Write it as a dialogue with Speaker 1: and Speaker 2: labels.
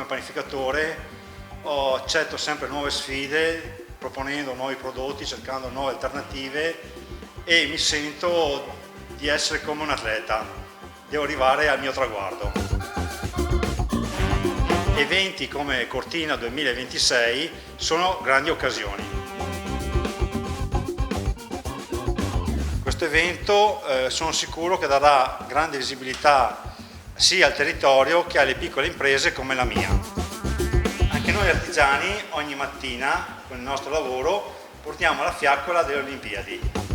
Speaker 1: come panificatore accetto sempre nuove sfide, proponendo nuovi prodotti, cercando nuove alternative e mi sento di essere come un atleta, devo arrivare al mio traguardo. Eventi come Cortina 2026 sono grandi occasioni. Questo evento sono sicuro che darà grande visibilità sia al territorio che alle piccole imprese come la mia. Anche noi artigiani ogni mattina con il nostro lavoro portiamo la fiaccola delle Olimpiadi.